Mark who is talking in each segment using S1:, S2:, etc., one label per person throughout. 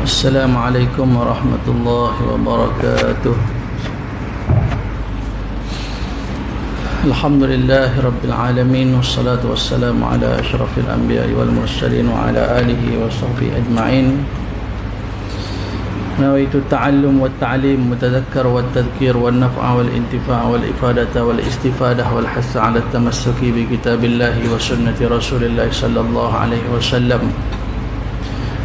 S1: Assalamualaikum warahmatullahi wabarakatuh. Alhamdulillahi rabbil alamin, wassalatu wassalamu ala asyrafil anbiya'i wal mursalin wa ala alihi wa sahbihi ajma'in. Nawaitu ta'allum wa ta'lim wa tadhakkar wa tadhkir wa naf'a wal intifa' wal ifadata wal istifadah wal hassa ala tamassuki bi kitabillahi wa sunnati rasulillahi sallallahu alaihi wasallam.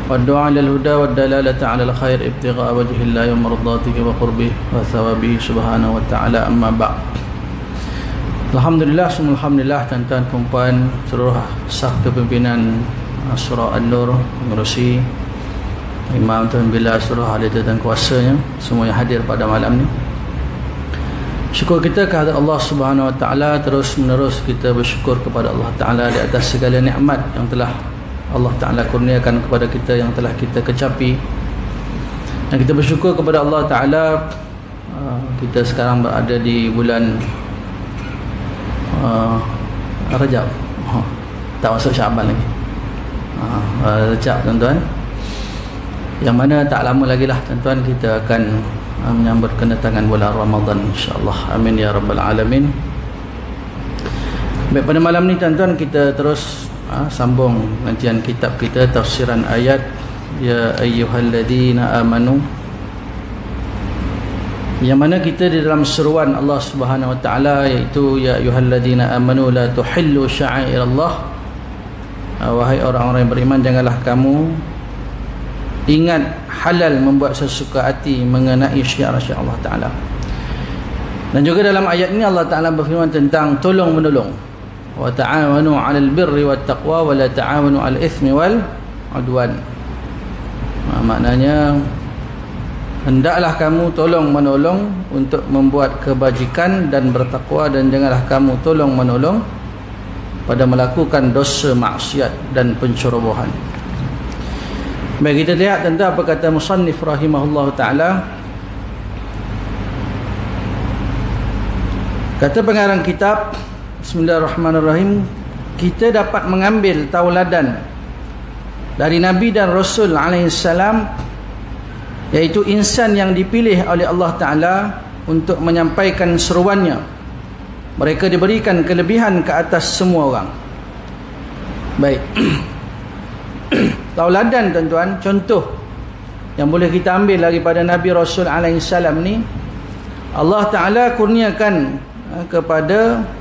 S1: والدعاء على الهدى والدلالة على الخير ابتغاء وجه الله ومرضاته وقربه وثوابه سبحانه وتعالى أما بعد. Alhamdulillah, semua alhamdulillah, tuan-tuan dan puan, seluruh saf kepimpinan Surah An-Nur mengurusi Imam Tuan Bila, seluruh ahli dan kuasanya, semua yang hadir pada malam ni. Syukur kita kehadrat Allah Subhanahu wa taala, terus menerus kita bersyukur kepada Allah Taala di atas segala nikmat yang telah Allah Ta'ala kurniakan kepada kita, yang telah kita kecapi. Dan kita bersyukur kepada Allah Ta'ala, kita sekarang berada di bulan Rajab, tak masuk Syaban lagi, Rajab tuan-tuan, yang mana tak lama lagi lah tuan-tuan kita akan menyambut kedatangan bulan Ramadan, insyaAllah. Amin ya Rabbal Alamin. Baik, pada malam ni tuan-tuan kita terus sambung kajian kitab kita, tafsiran ayat ya ayyuhalladzina amanu, yang mana kita di dalam seruan Allah Subhanahu wa taala, iaitu ya ayyuhalladzina amanu la tuhillu sya'airallah, wahai orang-orang yang beriman, janganlah kamu ingat halal membuat sesuka hati mengenai syiar-syiar Allah Taala. Dan juga dalam ayat ini Allah Taala berfirman tentang tolong menolong, wa ta'awanu 'alal birri wat taqwa wa la ta'awanu 'alal itsmi wal 'udwan. Maknanya hendaklah kamu tolong menolong untuk membuat kebajikan dan bertakwa, dan janganlah kamu tolong menolong pada melakukan dosa maksiat dan pencerobohan. Baik, kita lihat tentang apa kata musannif rahimahullah taala. Kata pengarang kitab, Bismillahirrahmanirrahim, kita dapat mengambil tauladan dari Nabi dan Rasul alaihissalam, iaitu insan yang dipilih oleh Allah Ta'ala untuk menyampaikan seruannya. Mereka diberikan kelebihan ke atas semua orang. Baik, tauladan tuan-tuan, contoh yang boleh kita ambil daripada Nabi Rasul alaihissalam ni, Allah Ta'ala kurniakan kepada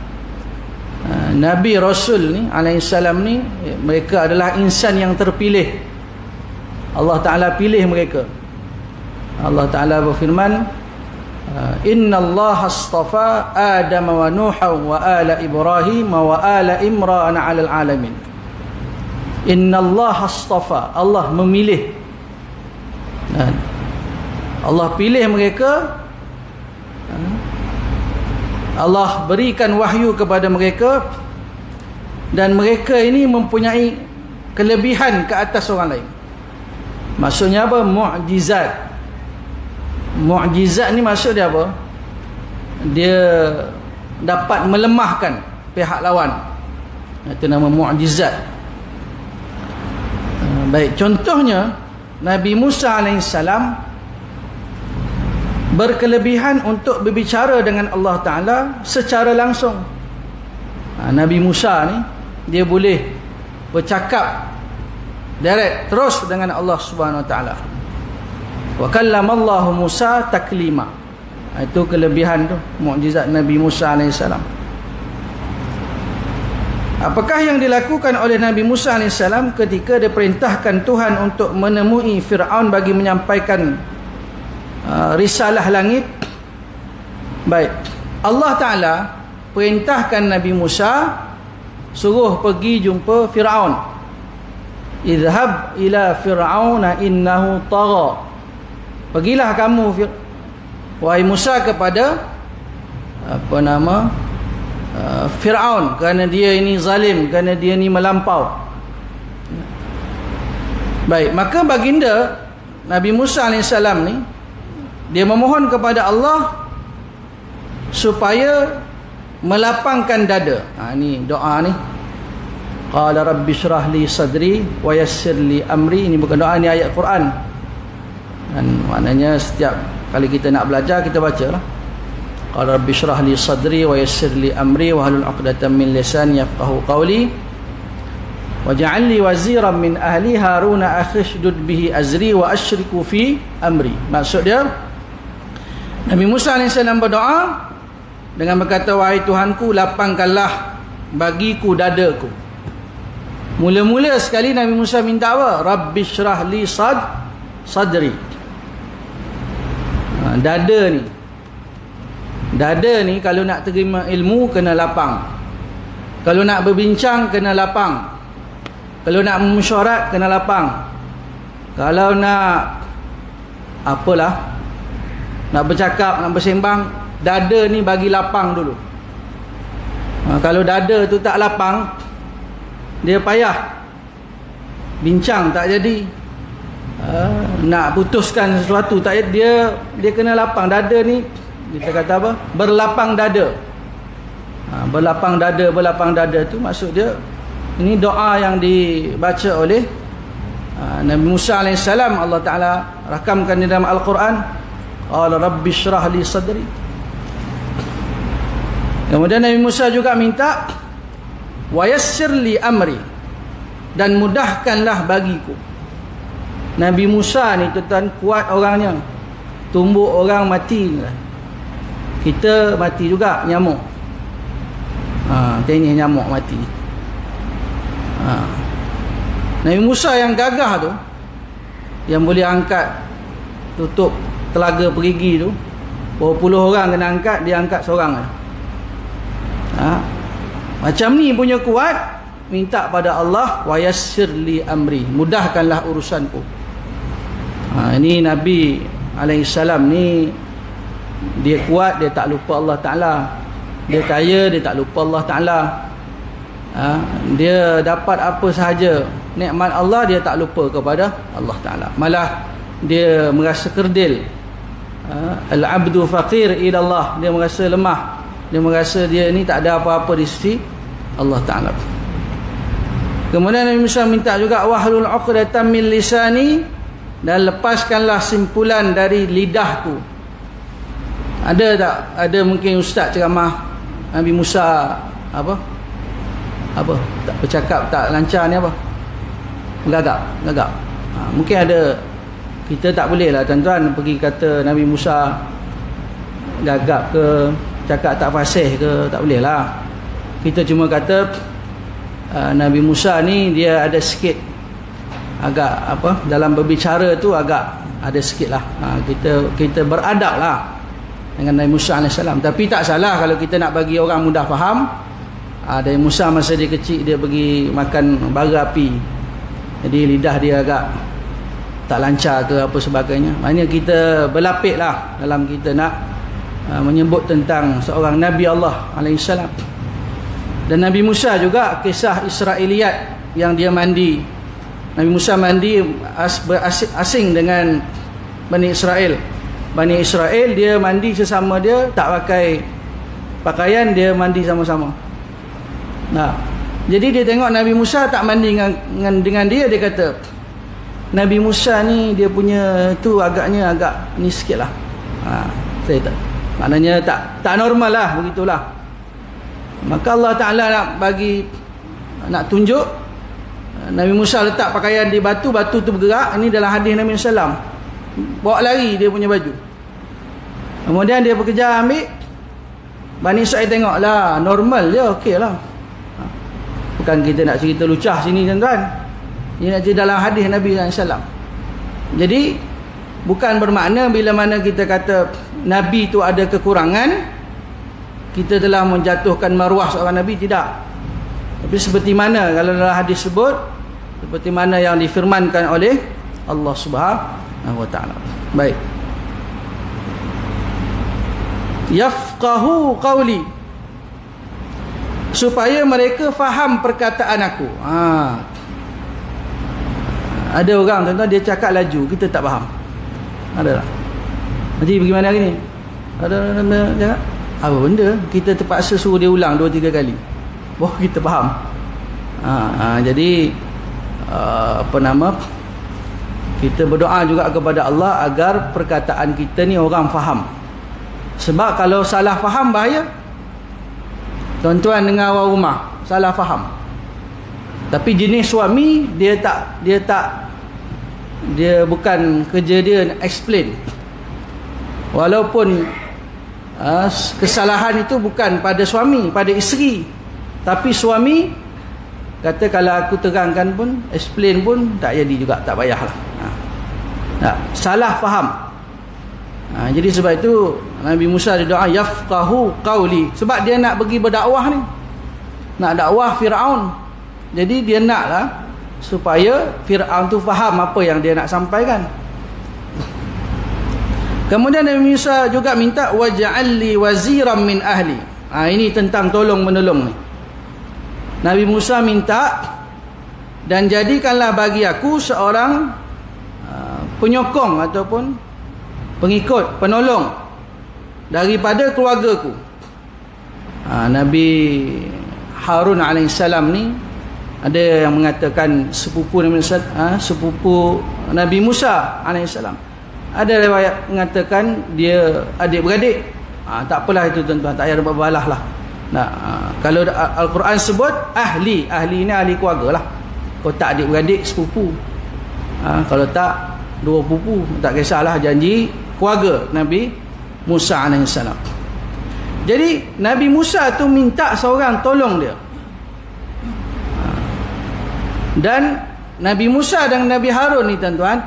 S1: Nabi Rasul ni alaihissalam ni, mereka adalah insan yang terpilih. Allah Ta'ala pilih mereka. Allah Ta'ala berfirman, innallaha astafa Adam wa Nuha wa ala Ibrahim wa ala Imran 'alal alamin. Innallaha astafa, Allah memilih. Allah pilih mereka, Allah berikan wahyu kepada mereka, dan mereka ini mempunyai kelebihan ke atas orang lain. Maksudnya apa? Mu'jizat. Mu'jizat ni maksud dia apa? Dia dapat melemahkan pihak lawan. Itu nama mu'jizat. Baik, contohnya Nabi Musa alaihissalam berkelebihan untuk berbicara dengan Allah Ta'ala secara langsung. Nabi Musa ni, dia boleh bercakap direct, terus dengan Allah Subhanahu Wa Ta'ala. Wa kallamallahu Musa taklima. Itu kelebihan tu, mukjizat Nabi Musa alaihissalam. Apakah yang dilakukan oleh Nabi Musa alaihissalam ketika diperintahkan Tuhan untuk menemui Fir'aun bagi menyampaikan risalah langit? Baik, Allah Ta'ala perintahkan Nabi Musa suruh pergi jumpa Fir'aun. Idhhab ila Fir'auna innahu tagha. Pergilah kamu wahai Musa kepada Fir'aun, kerana dia ini zalim, kerana dia ini melampau. Baik, maka baginda Nabi Musa alaihissalam ni, dia memohon kepada Allah supaya melapangkan dada. Ini doa ni. Qala rabbi syrah li sadri wa yassir li amri. Ini bukan doa, ni ayat Quran. Dan maknanya setiap kali kita nak belajar, kita bacalah. Qala rabbi shrah li sadri wa yassir li amri wa hlul 'uqdatam min lisani yafqahu qawli waj'al li waziran min ahli haruna akhi shdud bihi azri wa asyriku fi amri. Maksud dia, Nabi Musa AS berdoa dengan berkata, wahai Tuhanku, lapangkanlah bagiku dadaku. Mula-mula sekali Nabi Musa minta apa? Rabbi shrah li sadri. Dada ni kalau nak terima ilmu kena lapang, kalau nak berbincang kena lapang, kalau nak mesyuarat kena lapang, kalau nak apalah, nak bercakap, nak bersembang, dada ni bagi lapang dulu. Kalau dada tu tak lapang, dia payah bincang tak jadi, nak putuskan sesuatu tak jadi. Dia kena lapang. Dada ni kita kata apa? Berlapang dada. Berlapang dada tu maksud dia, ini doa yang dibaca oleh Nabi Musa AS. Allah Ta'ala rakamkan di dalam Al-Quran, qala rabbi shrah li sadri. Kemudian Nabi Musa juga minta wa yassir li amri, dan mudahkanlah bagiku. Nabi Musa ni tuan kuat orangnya, tumbuk orang mati. Kita mati juga, nyamuk. Tenyih nyamuk mati. Nabi Musa yang gagah tu, yang boleh angkat tutup telaga perigi tu, berapa puluh orang kena angkat, dia angkat seorang. Macam ni punya kuat, minta pada Allah wa yassir li amri, mudahkanlah urusanku. Ini Nabi alaihissalam ni, dia kuat, dia tak lupa Allah Ta'ala. Dia kaya, dia tak lupa Allah Ta'ala. Dia dapat apa sahaja nikmat Allah, dia tak lupa kepada Allah Ta'ala. Malah dia merasa kerdil. Al-abdu faqir ila Allah, dia merasa lemah, dia merasa dia ni tak ada apa-apa di sisi Allah Ta'ala. Kemudian Nabi Musa minta juga wahlul 'uqdatam min lisani, dan lepaskanlah simpulan dari lidahku. Ada tak? Ada mungkin ustaz ceramah Nabi Musa apa tak bercakap tak lancar ni apa? Gagap. Mungkin ada. Kita tak boleh lah tuan-tuan pergi kata Nabi Musa gagap ke, cakap tak fasih ke, tak boleh lah. Kita cuma kata Nabi Musa ni dia ada sikit agak dalam berbicara tu agak ada sikit lah. Kita beradab lah dengan Nabi Musa AS. Tapi tak salah kalau kita nak bagi orang mudah faham. Nabi Musa masa dia kecil, dia pergi makan bara api, jadi lidah dia agak tak lancar ke apa sebagainya. Maknanya kita berlapik lah dalam kita nak menyebut tentang seorang Nabi Allah AS. Dan Nabi Musa juga kisah Israiliyat yang dia mandi. Nabi Musa mandi asing dengan Bani Israel. Bani Israel dia mandi sesama dia, tak pakai pakaian, dia mandi sama-sama. Jadi dia tengok Nabi Musa tak mandi dengan dia, dia kata Nabi Musa ni dia punya tu agaknya agak ni sikit lah. Saya tak, maknanya tak normal lah, begitulah. Maka Allah Ta'ala nak tunjuk, Nabi Musa letak pakaian di batu, batu tu bergerak. Ini dalam hadis Nabi SAW. Bawa lari dia punya baju. Kemudian dia bekerja ambil. Bani Israel tengok lah, normal je, okey lah. Bukan kita nak cerita lucah sini tuan-tuan. Ini nak cerita dalam hadis Nabi SAW. Jadi bukan bermakna bila mana kita kata Nabi tu ada kekurangan, kita telah menjatuhkan maruah seorang Nabi. Tidak. Tapi seperti mana kalau dalam hadis sebut, seperti mana yang difirmankan oleh Allah Subhanahu wa Ta'ala. Baik. Yafqahu qawli, supaya mereka faham perkataan aku. Ada orang tuan-tuan dia cakap laju, kita tak faham. Ada tak? Nanti bagaimana hari ni? Ada cakap apa benda, kita terpaksa suruh dia ulang 2-3 kali baru kita faham. Jadi Kita berdoa juga kepada Allah agar perkataan kita ni orang faham. Sebab kalau salah faham bahaya. Tuan-tuan dengan awak rumah salah faham. Tapi jenis suami dia bukan kerja dia nak explain. Walaupun kesalahan itu bukan pada suami, pada isteri, tapi suami kata kalau aku terangkan pun, explain pun tak jadi juga, tak payahlah. Salah faham. Jadi sebab itu Nabi Musa dia doa yafqahu qawli, sebab dia nak pergi berdakwah ni, nak dakwah Firaun. Jadi dia naklah supaya Firaun tu faham apa yang dia nak sampaikan. Kemudian Nabi Musa juga minta waj'alli waziran min ahli. Ini tentang tolong menolong ni. Nabi Musa minta, dan jadikanlah bagi aku seorang penyokong ataupun pengikut, penolong daripada keluargaku. Nabi Harun alaihissalam ni, ada yang mengatakan sepupu Nabi Musa alaihissalam. Ada riwayat mengatakan dia adik-beradik. Tak apalah itu tuan-tuan, tak payah berbalah lah. Kalau Al-Quran sebut ahli ni ahli keluarga lah. Kalau tak adik-beradik, sepupu. Kalau tak dua pupu, tak kisahlah, janji keluarga Nabi Musa alaihissalam. Jadi Nabi Musa tu minta seorang tolong dia. Dan Nabi Musa dan Nabi Harun ni tuan-tuan,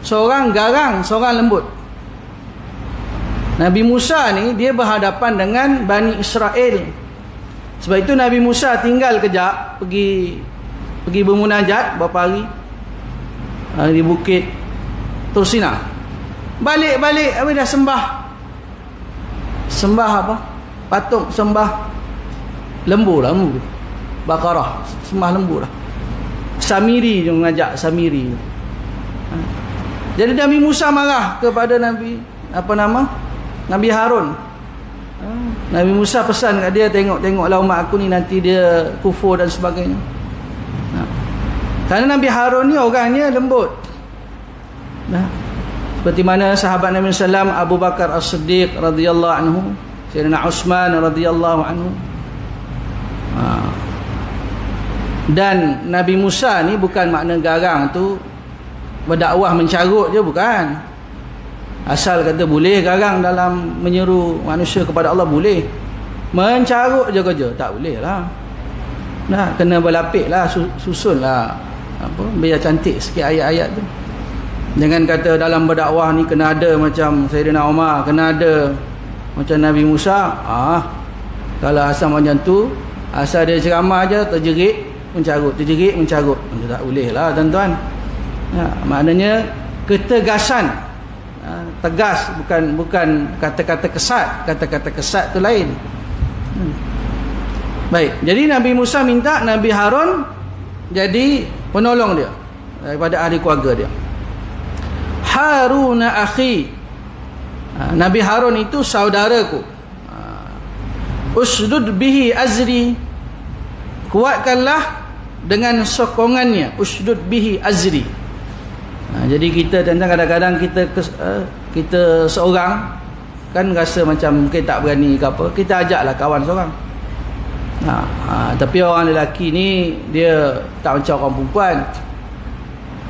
S1: seorang garang, seorang lembut. Nabi Musa ni dia berhadapan dengan Bani Israel. Sebab itu Nabi Musa tinggal kejap, pergi bermunajat berapa hari di bukit Tursina. Balik dah sembah apa? Patung, sembah lembu Bakarah, sembah lembu lah. Samiri dia mengajak Samiri. Jadi Nabi Musa marah kepada Nabi Harun. Nabi Musa pesan kat dia, tengoklah umat aku ni nanti dia kufur dan sebagainya. Kerana Nabi Harun ni orangnya lembut. Seperti mana sahabat Nabi sallam Abu Bakar As-Siddiq radhiyallahu anhu, Sayyidina Utsman radhiyallahu anhu. Dan Nabi Musa ni bukan makna garang tu berdakwah mencarut je, bukan. Asal kata boleh garang dalam menyeru manusia kepada Allah, boleh. Mencarut je kerja tak boleh lah. Kena berlapik lah, susun lah biar cantik sikit ayat-ayat tu. Jangan kata dalam berdakwah ni kena ada macam Sayyidina Umar, kena ada macam Nabi Musa. Kalau asal macam tu, asal dia ceramah je terjerit mencarut, tak boleh lah tuan-tuan. Maknanya ketegasan, tegas, bukan kata-kata kesat. Kata-kata kesat tu lain. Baik, jadi Nabi Musa minta Nabi Harun jadi penolong dia daripada ahli keluarga dia. Haruna akhi, Nabi Harun itu saudaraku. Usdud bihi azri, kuatkanlah dengan sokongannya. Usdud bihi azri. Jadi kita kadang-kadang kita seorang kan rasa macam mungkin tak berani ke apa, kita ajaklah kawan seorang. Tapi orang lelaki ni dia tak macam orang perempuan.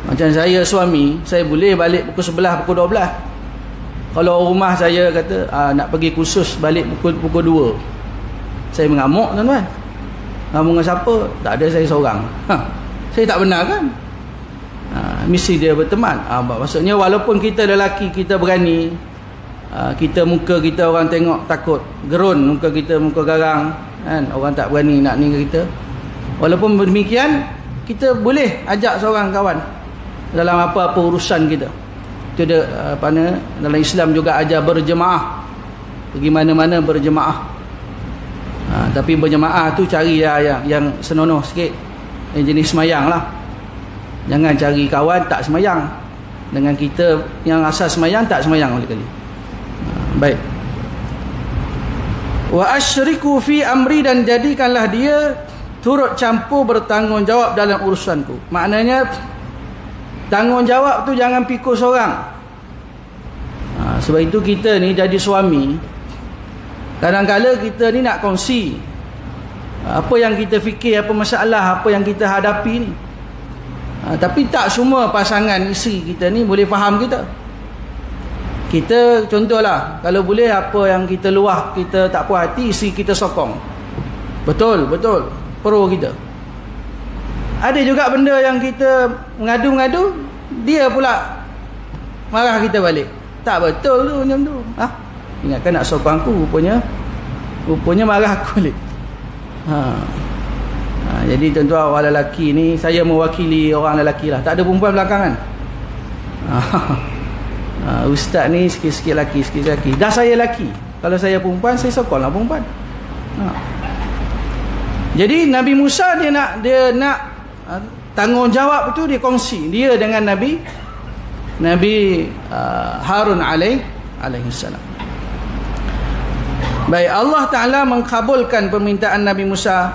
S1: Macam saya suami, saya boleh balik pukul 11, pukul 12. Kalau rumah saya kata nak pergi kursus balik pukul 2, saya mengamuk tuan-tuan. Ngamuk dengan siapa? Tak ada, saya seorang. Saya tak benar kan? Mesti dia berteman. Maksudnya walaupun kita lelaki, kita berani, muka kita orang tengok takut, gerun muka kita, muka garang kan, orang tak berani nak ni kita. Walaupun demikian, kita boleh ajak seorang kawan dalam apa-apa urusan kita. Itu dia, dalam Islam juga ajar berjemaah, pergi mana-mana berjemaah. Tapi berjemaah tu cari yang senonoh sikit, yang jenis semayang lah. Jangan cari kawan tak semayang, dengan kita yang asal semayang tak semayang kali-kali. Baik. Wa asyriku fi amri, dan jadikanlah dia turut campur bertanggungjawab dalam urusanku. Maknanya Tanggungjawab tu jangan pikul seorang. Sebab itu kita ni jadi suami, kadang-kadang kita ni nak kongsi apa yang kita fikir, apa masalah, apa yang kita hadapi ni. Tapi tak semua pasangan isteri kita ni boleh faham kita. Kita contohlah, kalau boleh apa yang kita luah, kita tak puas hati, isteri kita sokong. Betul, pro kita. Ada juga benda yang kita mengadu-ngadu, dia pula marah kita balik. Tak betul tu macam tu. Ingatkan nak sokong aku, rupanya marah aku balik. Jadi tuan-tuan, orang lelaki ni, saya mewakili orang lelaki lah, tak ada perempuan belakangan. Ustaz ni sikit-sikit lelaki. Dah saya lelaki, kalau saya perempuan, saya sokonglah perempuan. Jadi Nabi Musa dia nak tanggungjawab itu dia kongsi dia dengan Nabi Harun alaihissalam. Baik, Allah Ta'ala mengkabulkan permintaan Nabi Musa.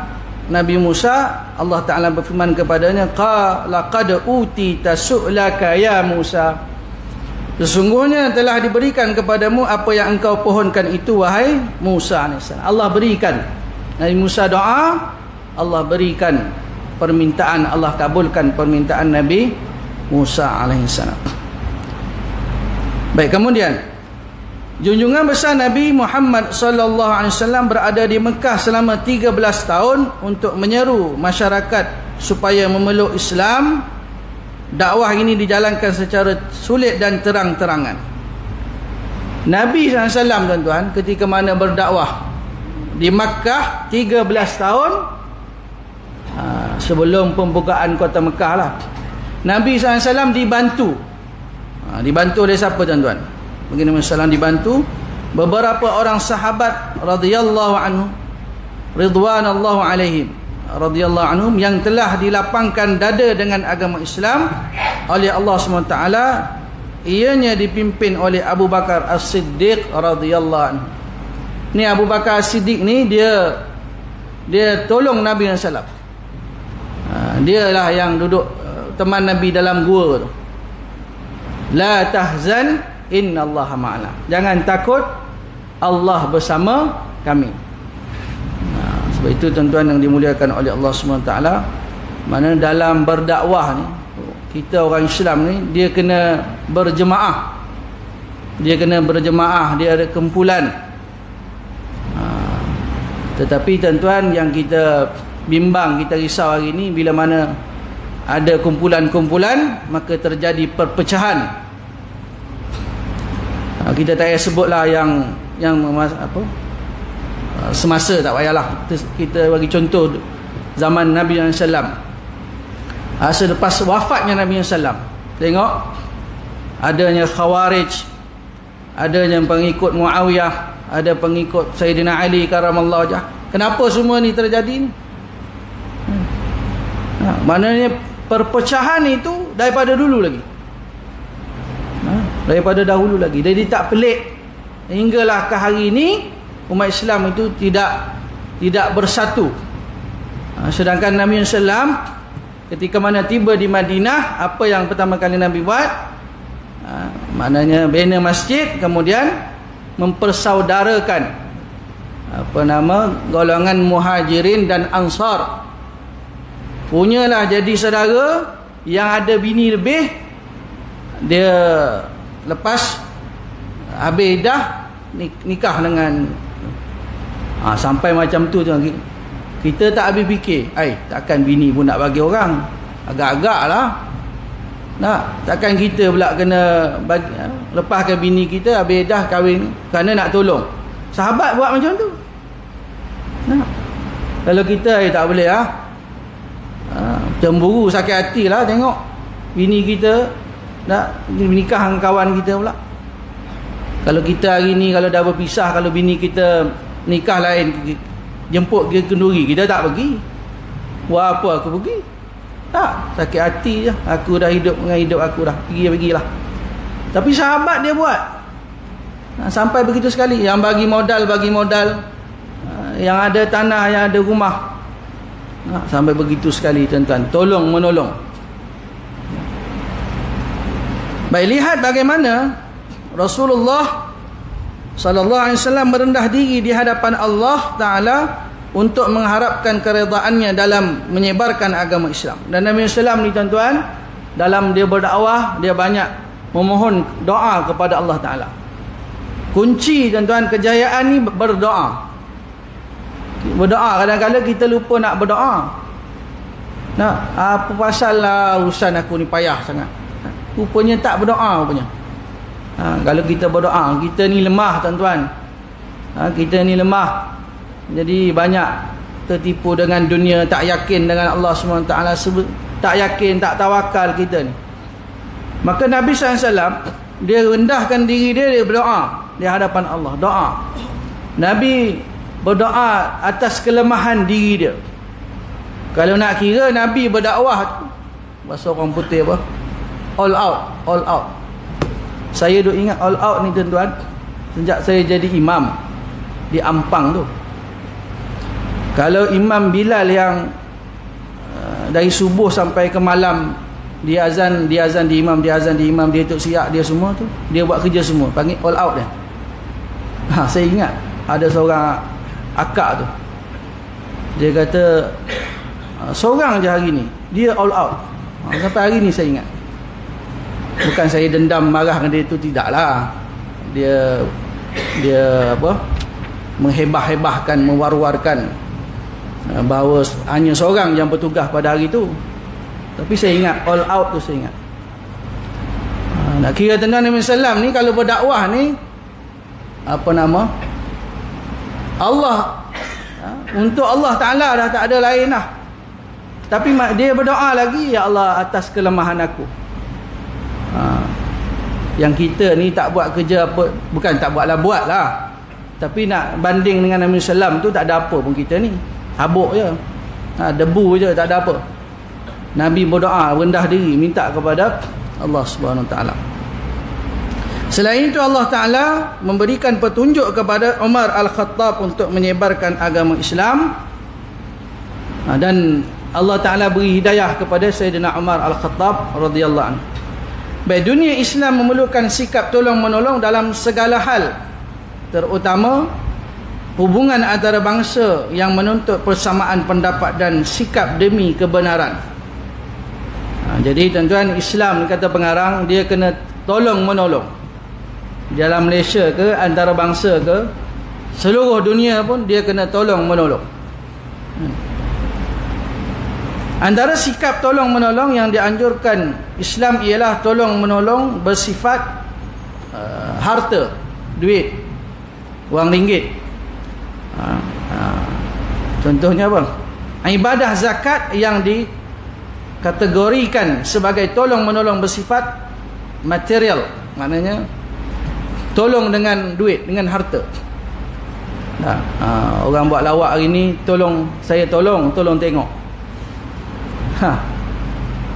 S1: Allah Ta'ala berfirman kepadanya, qala qad utita su'laka ya Musa, sesungguhnya telah diberikan kepadamu apa yang engkau pohonkan itu wahai Musa alaihissalam. Allah berikan. Nabi Musa doa, Allah berikan permintaan, Allah kabulkan permintaan Nabi Musa alaihissalam. Baik, kemudian junjungan besar Nabi Muhammad sallallahu alaihi wasallam berada di Mekah selama 13 tahun untuk menyeru masyarakat supaya memeluk Islam. Dakwah ini dijalankan secara sulit dan terang-terangan. Nabi SAW, tuan-tuan, ketika mana berdakwah di Makkah 13 tahun sebelum pembukaan kota Mekah lah, Nabi SAW dibantu. Dibantu oleh siapa, tuan-tuan? Begini, Nabi dibantu beberapa orang sahabat radhiyallahu anhu, ridwanallahu alaihim, radhiyallahu anhum, yang telah dilapangkan dada dengan agama Islam oleh Allah SWT. Ianya dipimpin oleh Abu Bakar As-Siddiq radhiyallahu anhu. Ni Abu Bakar As-Siddiq ni dia tolong Nabi SAW. Dialah yang duduk teman Nabi dalam gua tu. La tahzan innallaha ma'ana. Jangan takut, Allah bersama kami. Sebab itu tuan-tuan yang dimuliakan oleh Allah SWT, mana dalam berdakwah ni, kita orang Islam ni, dia kena berjemaah. Dia ada kumpulan. Tetapi tuan-tuan, yang kita bimbang, kita risau hari ni, bila mana ada kumpulan-kumpulan, maka terjadi perpecahan. Kita tak payah sebutlah yang semasa, tak payahlah. Kita bagi contoh zaman Nabi SAW. Selepas wafatnya Nabi SAW, tengok adanya Khawarij, adanya pengikut Muawiyah, ada pengikut Sayyidina Ali karamallahu wajhah. Kenapa semua ni terjadi ni? Maknanya perpecahan itu daripada dulu lagi. Daripada dahulu lagi. Jadi tak pelik hinggalah ke hari ini umat Islam itu tidak bersatu. Sedangkan Nabi SAW ketika mana tiba di Madinah, apa yang pertama kali Nabi buat? Maknanya bina masjid, kemudian mempersaudarakan golongan Muhajirin dan Ansar. Punyalah jadi saudara. Yang ada bini lebih, dia lepas habis dah nikah dengan sampai macam tu. Kita tak habis fikir, takkan bini pun nak bagi orang, agak-agak lah. Takkan kita pula kena bagi, lepaskan bini kita habis dah kahwin kerana nak tolong. Sahabat buat macam tu. Kalau kita tak boleh cemburu, sakit hati lah tengok bini kita nak menikah dengan kawan kita pula. Kalau kita hari ni kalau dah berpisah, kalau bini kita nikah lain, jemput ke kenduri, kita tak pergi. Buat apa aku pergi? Tak, sakit hati je. Aku dah hidup dengan hidup aku dah, pergilah. Tapi sahabat dia buat sampai begitu sekali. Yang bagi modal, yang ada tanah, yang ada rumah, sampai begitu sekali tuan-tuan, tolong menolong. Baik, lihat bagaimana Rasulullah sallallahu alaihi wasallam merendah diri di hadapan Allah Taala untuk mengharapkan keredaannya dalam menyebarkan agama Islam. Dan Nabi sallallahu ni tuan-tuan, dalam dia berdakwah, dia banyak memohon doa kepada Allah Taala. Kunci tuan-tuan kejayaan ni berdoa. Berdoa, kadang-kadang kita lupa nak berdoa. Nak apa pasal lah urusan aku ni payah sangat. Rupanya tak berdoa rupanya. Kalau kita berdoa, kita ni lemah tuan-tuan. Kita ni lemah. Jadi banyak tertipu dengan dunia, tak yakin dengan Allah SWT, tak yakin, tak tawakal kita ni. Maka Nabi SAW, dia rendahkan diri dia berdoa di hadapan Allah. Doa. Nabi berdoa atas kelemahan diri dia. Kalau nak kira Nabi berdakwah, bahasa orang putih apa? All out, all out. Saya duk ingat all out ni tuan-tuan, sejak saya jadi imam di Ampang tu. Kalau Imam Bilal yang dari subuh sampai ke malam dia azan di imam, dia tuk siap dia semua tu, dia buat kerja semua, panggil all out dia. Saya ingat ada seorang akak tu, dia kata seorang je hari ni dia all out. Sampai hari ni saya ingat. Bukan saya dendam marah dengan dia tu, tidaklah. Dia apa, menghebah-hebahkan, mewar-warkan bahawa hanya seorang yang bertugas pada hari tu. Tapi saya ingat all out tu, saya ingat. Nak kira tuan-tuan Nabi sallam ni kalau berdakwah ni apa nama, Allah, untuk Allah Ta'ala dah tak ada lain lah. Tapi dia berdoa lagi, ya Allah atas kelemahan aku. Yang kita ni tak buat kerja apa, bukan tak buatlah, buatlah, tapi nak banding dengan Nabi sallam tu tak ada apa pun kita ni, habuk je, debu je, tak ada apa. Nabi berdoa, rendah diri, minta kepada Allah Subhanahu Wa Taala. Selain itu Allah Taala memberikan petunjuk kepada Umar Al-Khattab untuk menyebarkan agama Islam, dan Allah Taala beri hidayah kepada Sayyidina Umar Al-Khattab radhiyallahu anhu. Baik, dunia Islam memerlukan sikap tolong-menolong dalam segala hal, terutama hubungan antara bangsa yang menuntut persamaan pendapat dan sikap demi kebenaran. Jadi tuan-tuan, Islam kata pengarang, dia kena tolong-menolong. Dalam Malaysia ke, antara bangsa ke, seluruh dunia pun dia kena tolong-menolong. Antara sikap tolong-menolong yang dianjurkan Islam ialah tolong-menolong bersifat harta, duit, wang ringgit. Contohnya apa? Ibadah zakat yang dikategorikan sebagai tolong-menolong bersifat material, maknanya tolong dengan duit, dengan harta. Orang buat lawak hari ni, tolong tengok.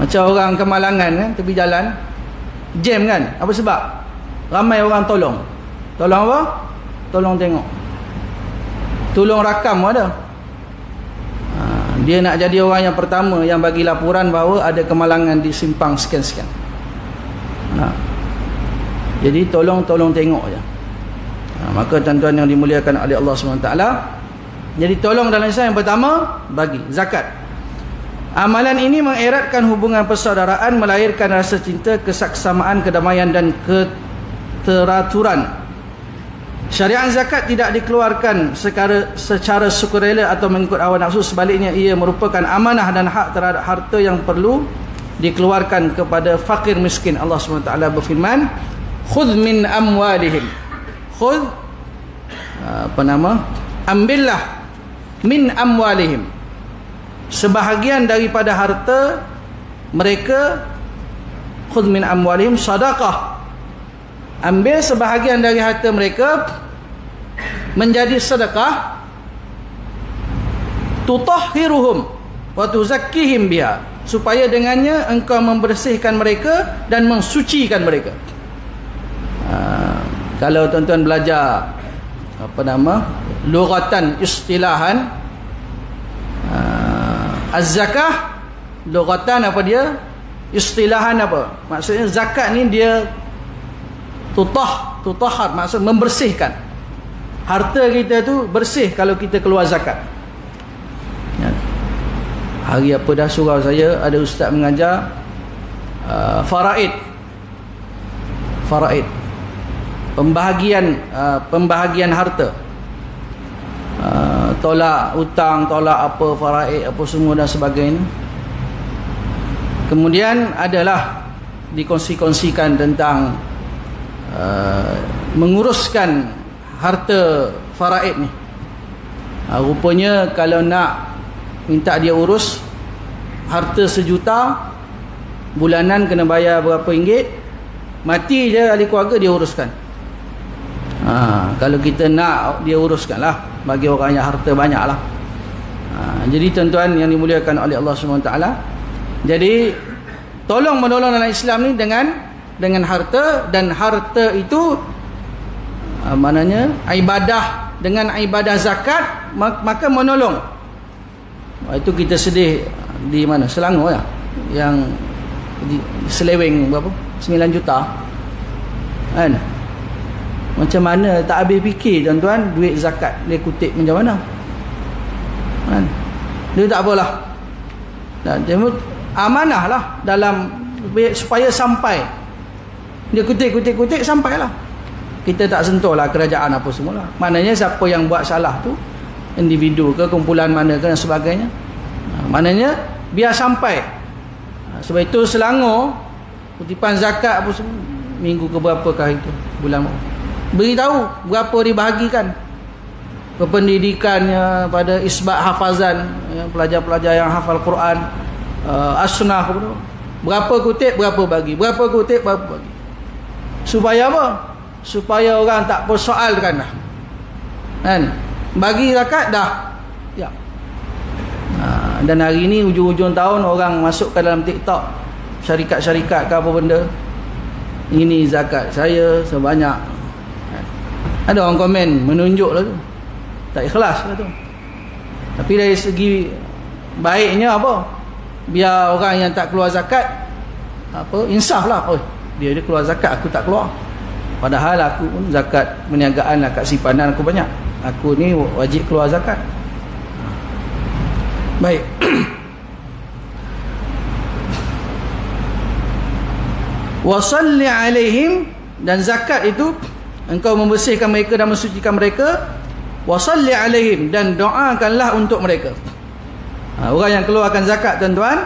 S1: Macam orang Kemalangan kan, tepi jalan jam kan, apa sebab? Ramai orang tolong apa? Tolong tengok, tolong rakam ada. Dia nak jadi orang yang pertama yang bagi laporan bahawa ada kemalangan di simpang sekian-sekian. Jadi tolong tengok je. Maka tuan-tuan yang dimuliakan oleh Allah SWT, jadi tolong dalam Islam yang pertama, bagi zakat. Amalan ini mengeratkan hubungan persaudaraan, melahirkan rasa cinta, kesaksamaan, kedamaian dan keteraturan. Syariat zakat tidak dikeluarkan secara sukarela atau mengikut hawa nafsu. Sebaliknya, ia merupakan amanah dan hak terhadap harta yang perlu dikeluarkan kepada fakir miskin. Allah SWT berfirman, khudh min amwalihim, khudh ambillah min amwalihim, sebahagian daripada harta mereka, khudh min amwalihim sadaqah, ambil sebahagian dari harta mereka menjadi sedekah, tutahhiruhum wa tuzakkihim biha, supaya dengannya engkau membersihkan mereka dan mensucikan mereka. Kalau tuan-tuan belajar lughatan istilahan, az-zakah lughatan apa dia? istilahan apa? Maksudnya zakat ni dia tutahhar, maksud membersihkan. Harta kita tu bersih kalau kita keluar zakat. Ya. Hari apa dah surau saya ada ustaz mengajar faraid. Pembahagian harta. Tolak hutang, tolak apa, faraid apa semua dan sebagainya. Kemudian adalah dikongsi-kongsikan tentang menguruskan harta faraid ni. Rupanya kalau nak minta dia urus harta 1 juta, bulanan kena bayar berapa ringgit, mati je ahli keluarga dia uruskan. Kalau kita nak dia uruskan lah, bagi orang yang harta banyak lah. Jadi tuan-tuan yang dimuliakan oleh Allah SWT, jadi tolong menolong dalam Islam ni dengan harta, dan harta itu maknanya ibadah, dengan ibadah zakat maka menolong. Itu kita sedih di mana, Selangor ya, yang di Seleweng berapa 9 juta kan. Macam mana tak habis fikir tuan-tuan, duit zakat dia kutip macam mana kan? Dia tak apalah, amanah lah dalam supaya sampai dia kutip sampailah. Kita tak sentuh lah kerajaan apa semua lah. Maknanya siapa yang buat salah tu, individu ke, kumpulan mana ke dan sebagainya, maknanya biar sampai. Sebab itu Selangor kutipan zakat apa semua minggu ke berapakah itu, bulan beritahu berapa dibahagikan ke pendidikannya, pada isbat hafazan, pelajar-pelajar yang hafal Quran, asnaf, berapa kutip berapa bagi, berapa kutip berapa bagi. Supaya apa? Supaya orang tak persoalkan dah kan, bagi zakat dah ya. Dan hari ni hujung-hujung tahun orang masukkan dalam TikTok syarikat-syarikat ke apa benda, ini zakat saya sebanyak. Ada orang komen menunjuk lah tu, tak ikhlas lah tu. Tapi dari segi baiknya apa, biar orang yang tak keluar zakat apa, insaf lah. Oh, dia keluar zakat, aku tak keluar, padahal aku pun zakat perniagaan, zakat simpanan aku banyak, aku ni wajib keluar zakat. Baik. Wasalli alaihim, dan zakat itu engkau membersihkan mereka dan mensucikan mereka. Wasalli alaihim, dan doakanlah untuk mereka. Orang yang keluarkan zakat tuan-tuan,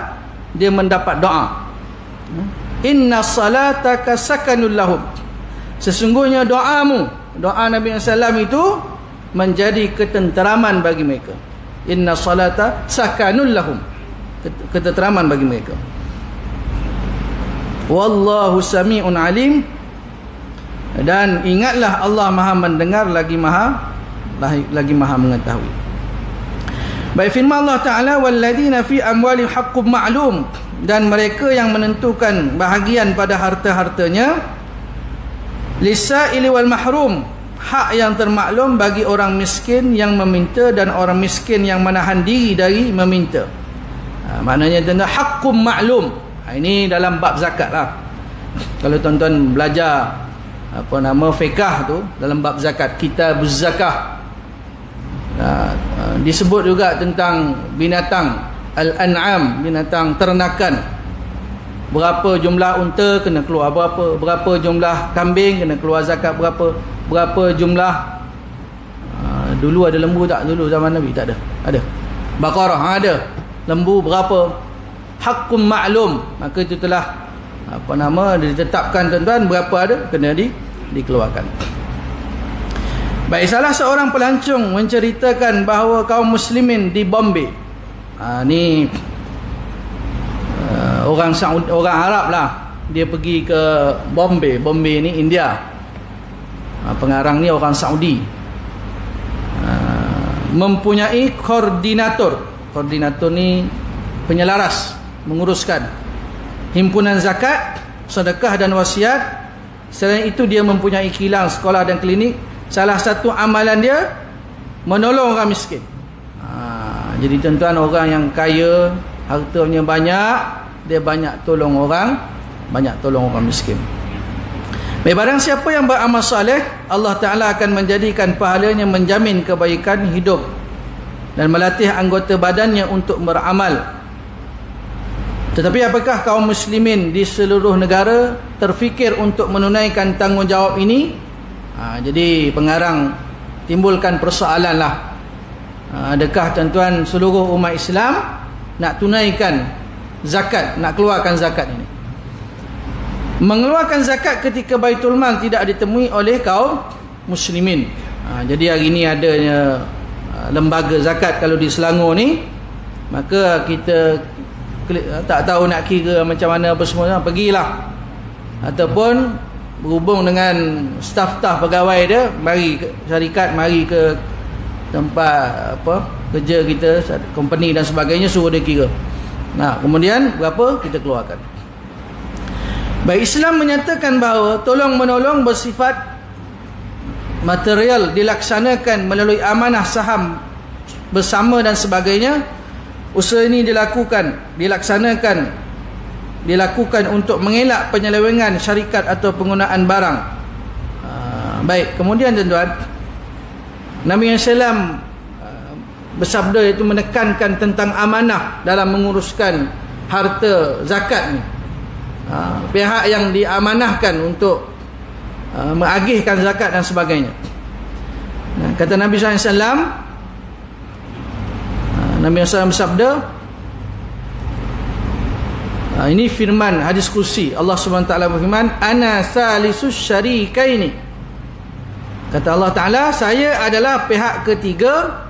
S1: dia mendapat doa. Inna salataka sakanul lahum, sesungguhnya doamu, doa Nabi SAW itu menjadi ketenteraman bagi mereka. Inna salata sakanul lahum, ketenteraman bagi mereka. Wallahu sami'un alim, dan ingatlah Allah Maha mendengar lagi Maha mengetahui. Baik, firman Allah Ta'ala, walladzina fi amwalihim haqqun ma'lum, dan mereka yang menentukan bahagian pada harta-hartanya, lisaili wal mahrum, hak yang termaklum bagi orang miskin yang meminta dan orang miskin yang menahan diri dari meminta. Maknanya tentang haqqun ma'lum. Ini dalam bab zakat lah. Kalau tuan-tuan belajar apa nama fiqh tu, dalam bab zakat, kitab zakah, disebut juga tentang binatang al-an'am, binatang ternakan. Berapa jumlah unta kena keluar berapa jumlah kambing kena keluar zakat berapa jumlah. Dulu ada lembu tak? Dulu zaman Nabi tak ada. Ada Baqarah, ada lembu berapa, haqqun ma'lum. Maka itu telah apa nama ditetapkan tuan-tuan, berapa ada kena dikeluarkan. Baik, salah seorang pelancong menceritakan bahawa kaum muslimin di Bombay, ni orang Saudi, orang Arab lah, dia pergi ke Bombay ni India. Pengarang ni orang Saudi, mempunyai koordinator ni penyelaras, menguruskan himpunan zakat, sedekah dan wasiat. Selain itu dia mempunyai kilang, sekolah dan klinik. Salah satu amalan dia menolong orang miskin. Jadi tuan-tuan, orang yang kaya, hartanya banyak, dia banyak tolong orang, banyak tolong orang miskin. Barang siapa yang beramal soleh, Allah Ta'ala akan menjadikan pahalanya menjamin kebaikan hidup dan melatih anggota badannya untuk beramal. Tetapi apakah kaum muslimin di seluruh negara terfikir untuk menunaikan tanggungjawab ini? Jadi pengarang timbulkan persoalan lah. Adakah tuan-tuan seluruh umat Islam nak tunaikan zakat, nak keluarkan zakat ini? Mengeluarkan zakat ketika Baitul Mal tidak ditemui oleh kaum muslimin. Jadi hari ini adanya lembaga zakat kalau di Selangor ni, maka kita tak tahu nak kira macam mana apa semua, pergilah ataupun berhubung dengan staf-staf pegawai dia, mari ke syarikat, mari ke tempat apa kerja kita, company dan sebagainya, suruh dia kira. Kemudian berapa kita keluarkan. Baik, Islam menyatakan bahawa tolong menolong bersifat material dilaksanakan melalui amanah saham bersama dan sebagainya. Usaha ini dilaksanakan untuk mengelak penyelewengan syarikat atau penggunaan barang. Baik, kemudian tuan-tuan, Nabi SAW bersabda, iaitu menekankan tentang amanah dalam menguruskan harta zakat ni. Pihak yang diamanahkan untuk mengagihkan zakat dan sebagainya. Kata Nabi SAW, Nabi SAW bersabda, ini firman hadis kursi, Allah SWT berfirman, ana salisus syarikaini. Kata Allah Ta'ala, saya adalah pihak ketiga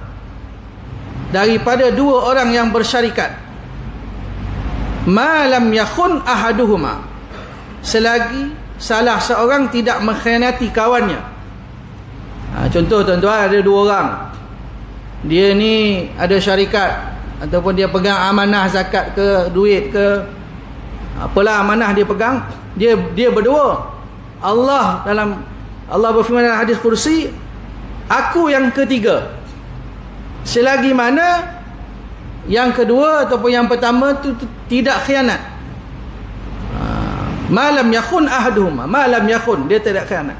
S1: daripada dua orang yang bersyarikat. Ma lam yakhun ahaduhuma, selagi salah seorang tidak mengkhianati kawannya. Contoh tuan-tuan, ada dua orang, dia ni ada syarikat ataupun dia pegang amanah zakat ke duit ke apalah amanah dia pegang, dia berdua. Allah berfirman dalam hadis kursi, aku yang ketiga, selagi mana yang kedua ataupun yang pertama tu tidak khianat. Malam yakhun ahaduhuma, malam yakhun, dia tidak khianat.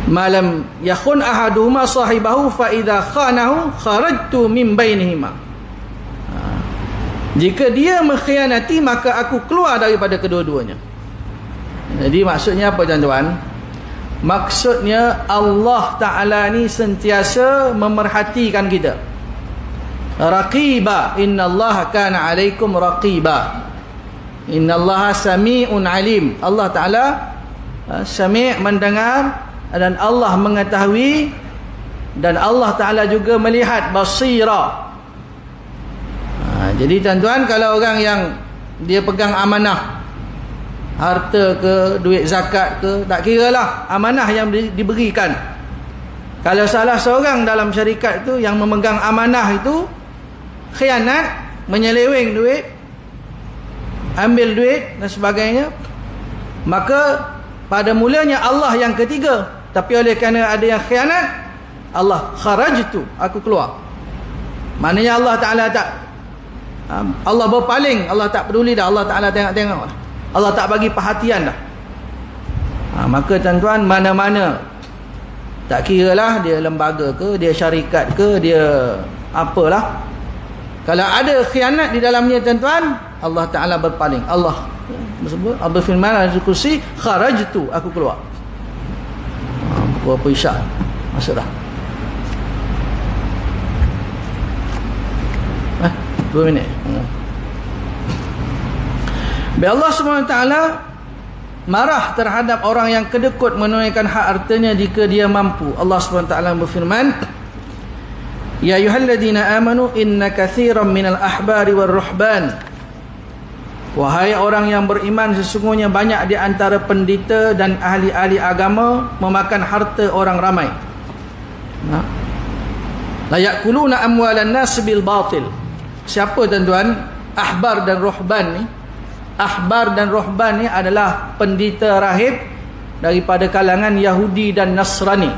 S1: Malam yakhun ahaduhuma sahibahu fa idza khanahu kharajtu min bainihima. Jika dia mengkhianati, maka aku keluar daripada kedua-duanya. Jadi maksudnya apa tuan-tuan? Maksudnya Allah Ta'ala ni sentiasa memerhatikan kita. Raqiba, innallaha kana alaikum raqiba, innallaha sami'un alim. Allah Ta'ala sami', mendengar, dan Allah mengetahui, dan Allah Ta'ala juga melihat, basira. Jadi tuan-tuan, kalau orang yang dia pegang amanah harta ke duit zakat ke, tak kira lah amanah yang diberikan. Kalau salah seorang dalam syarikat itu yang memegang amanah itu khianat, menyeleweng duit, ambil duit dan sebagainya, maka pada mulanya Allah yang ketiga, tapi oleh kerana ada yang khianat, Allah kharajtu, aku keluar. Maknanya Allah Ta'ala Allah berpaling, Allah tak peduli dah, Allah Ta'ala tengok-tengok dah, Allah tak bagi perhatian dah. Maka tuan-tuan, mana-mana, tak kiralah dia lembaga ke, dia syarikat ke, dia apalah, kalau ada khianat di dalamnya tuan-tuan, Allah Ta'ala berpaling. Allah berfirman dalam kursi, kharajtu, aku keluar. Berapa isyak masuk dah? 2 minit. Allah SWT marah terhadap orang yang kedekut menunaikan hak hartanya jika dia mampu. Allah SWT berfirman, ya ayyuhalladzina amanu inna katsiran minal ahbari war-ruhban, wahai orang yang beriman, sesungguhnya banyak di antara pendeta dan ahli-ahli agama memakan harta orang ramai. La yakuluna amwalan nas bil batil. Siapa tuan-tuan ahbar dan ruhban ni? Ahbar dan ruhban ni adalah pendeta rahib daripada kalangan Yahudi dan Nasrani.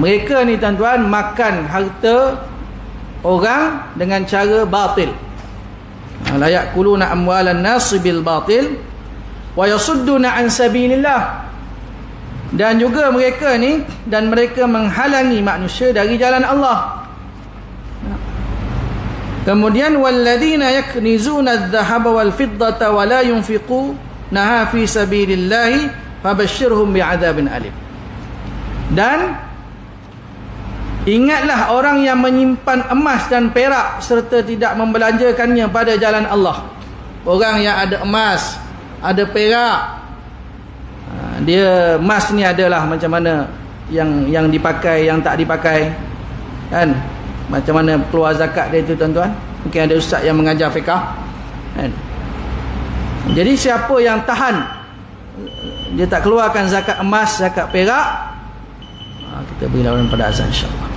S1: Mereka ni tuan-tuan makan harta orang dengan cara batil. La ya'kuluna amwalan nas bil batil wa yasudduna an sabilillah. Dan juga mereka ni, dan mereka menghalangi manusia dari jalan Allah. Kemudian walladzina yaknizuna adh-dhahaba wal fiddata wa la yunfiqunaha fi sabilillah fabashshirhum bi'adzabin alim. Dan ingatlah orang yang menyimpan emas dan perak serta tidak membelanjakannya pada jalan Allah. Orang yang ada emas, ada perak, dia emas ni adalah macam mana yang dipakai, yang tak dipakai, kan? Macam mana keluar zakat dia tu tuan-tuan. Mungkin ada ustaz yang mengajar fiqah, kan? Jadi siapa yang tahan, dia tak keluarkan zakat emas, zakat perak, kita beri lawan pada azan insya-Allah.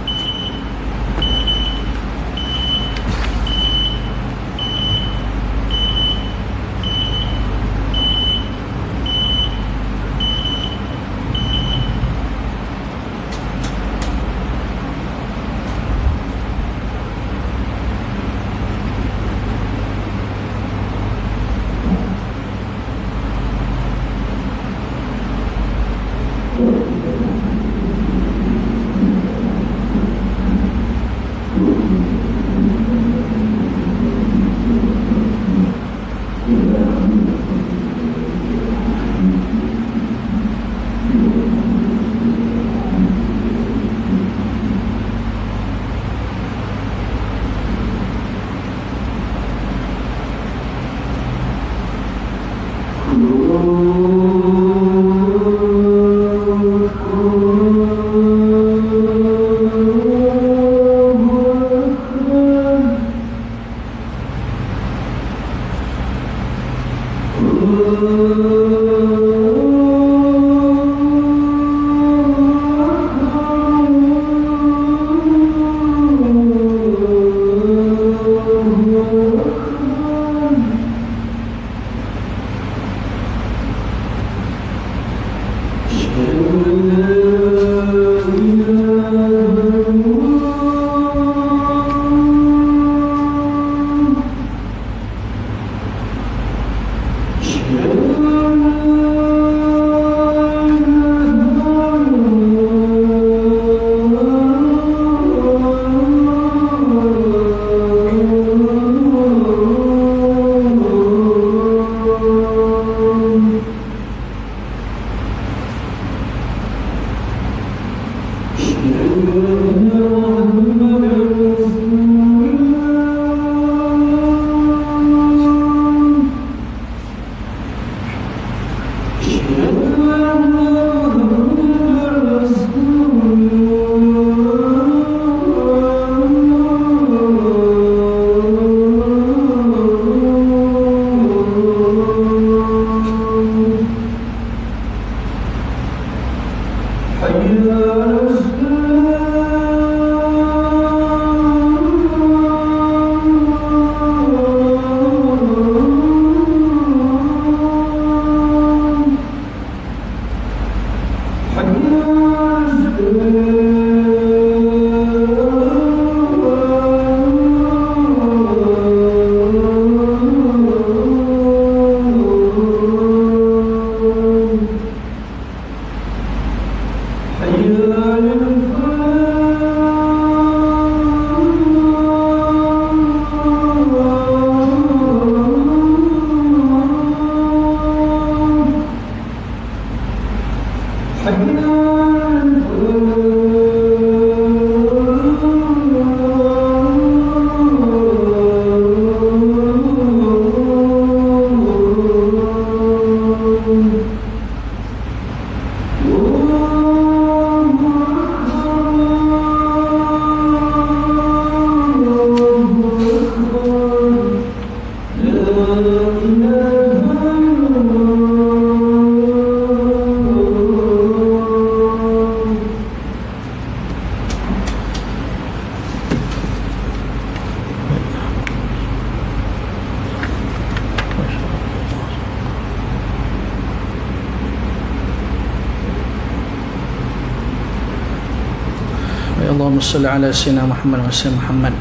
S1: Allahumma salli ala sayyidina Muhammad wa sallam Muhammad.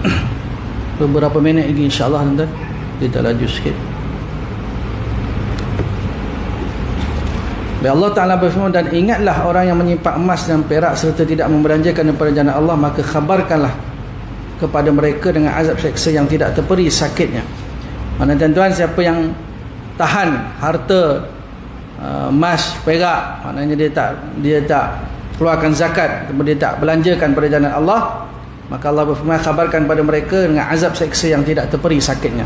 S1: Beberapa minit lagi insya-Allah tuan-tuan. Kita laju sikit. Allah Ta'ala berfirman, dan ingatlah orang yang menyimpan emas dan perak serta tidak membelanjakan daripada jalan Allah, maka khabarkanlah kepada mereka dengan azab seksa yang tidak terperi sakitnya. Mana tuan-tuan, siapa yang tahan harta emas, perak, maknanya dia tak keluarkan zakat, kemudian dia tak belanjakan pada jalan Allah, maka Allah berfirman, khabarkan pada mereka dengan azab seksa yang tidak terperi sakitnya.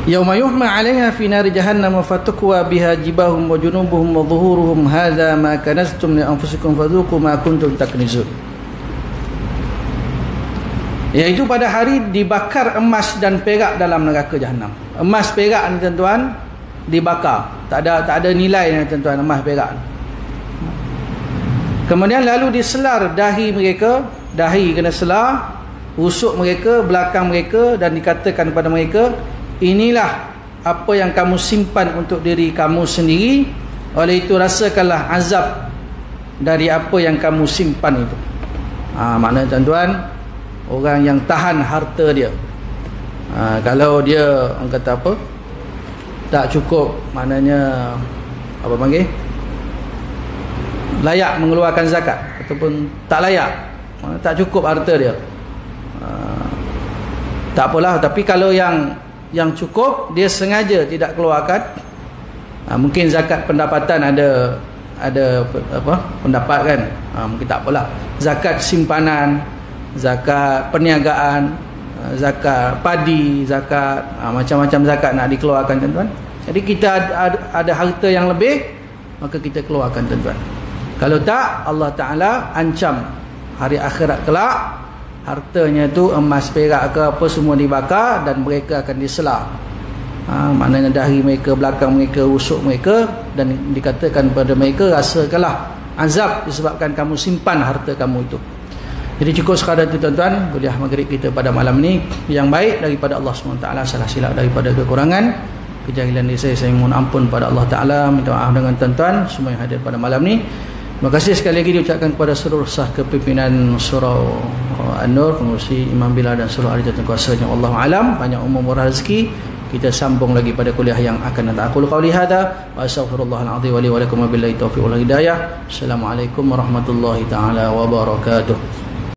S1: Yauma yuhma 'alaiha fi nari jahannam fatukwa biha jibahum wa junubuhum wa dhuhuruhum hadza ma kanaztum li anfusikum fadhuqu ma kuntum taknizun. Iaitu pada hari dibakar emas dan perak dalam neraka jahanam. Emas perak ni tuan-tuan dibakar. Tak ada nilai ni tuan-tuan, emas perak. Kemudian lalu diselar dahi mereka, dahi kena selar, usuk mereka, belakang mereka, dan dikatakan kepada mereka, inilah apa yang kamu simpan untuk diri kamu sendiri, oleh itu rasakanlah azab dari apa yang kamu simpan itu. Maknanya tuan-tuan, orang yang tahan harta dia, kalau dia orang kata apa, tak cukup, maknanya apa panggil, layak mengeluarkan zakat ataupun tak layak, tak cukup harta dia, tak apalah. Tapi kalau yang cukup, dia sengaja tidak keluarkan, mungkin zakat pendapatan ada apa pendapat kan, mungkin tak apalah, zakat simpanan, zakat perniagaan, zakat padi, zakat macam-macam zakat nak dikeluarkan tuan-tuan. Jadi kita ada harta yang lebih, maka kita keluarkan tuan-tuan. Kalau tak, Allah Ta'ala ancam hari akhirat kelak, hartanya tu emas perak ke apa semua dibakar dan mereka akan diselar. Maknanya dahi mereka, belakang mereka, usuk mereka, dan dikatakan pada mereka, rasakanlah azab disebabkan kamu simpan harta kamu itu. Jadi cukup sekadar itu tuan-tuan kuliah maghrib kita pada malam ini. Yang baik daripada Allah SWT, salah silap daripada kekurangan, kejahilan diri saya mohon ampun pada Allah Ta'ala. Minta maaf dengan tuan-tuan semua yang hadir pada malam ini. Terima kasih sekali lagi diucapkan kepada seluruh sah kepimpinan surau An-Nur, pengurusi Imam Bilal dan seluruh ahli jawatan kuasanya. Wallahu alam, banyak umur murah rezeki. Kita sambung lagi pada kuliah yang akan datang. Aku qauli hadza wa astaghfirullahal azim wa li wa lakum wa billahi taufiq wal hidayah. Assalamualaikum warahmatullahi taala wabarakatuh.